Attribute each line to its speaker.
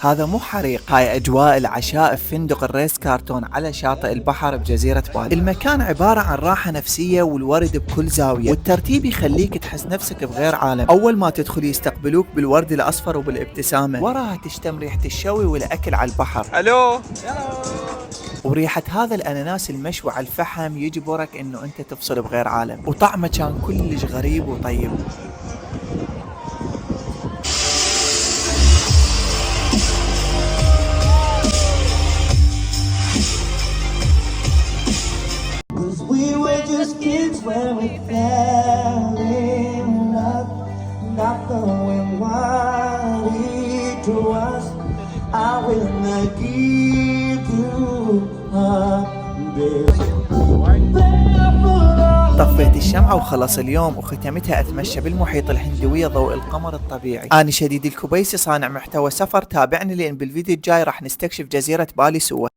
Speaker 1: هذا مو حريق، هاي أجواء العشاء في فندق الريس كارتون على شاطئ البحر بجزيرة بالي. المكان عبارة عن راحة نفسية والورد بكل زاوية، والترتيب يخليك تحس نفسك بغير عالم. أول ما تدخل يستقبلوك بالورد الأصفر وبالابتسامة، وراها تشتم ريحة الشوي والأكل على البحر.
Speaker 2: الو.
Speaker 1: وريحة هذا الأناناس المشوي على الفحم يجبرك إنه أنت تفصل بغير عالم، وطعمه كان كلش غريب وطيب.
Speaker 3: We were just kids when we fell in love, not knowing what it was. I will not give you up, baby.
Speaker 1: طفيت الشمعة وخلص اليوم، وختمتها أتمشى بالمحيط الهندوية ضوء القمر الطبيعي. أنا شديد الكبيسي، صانع محتوى سفر. تابعني لأن بالفيديو الجاي راح نستكشف جزيرة بالي سوا.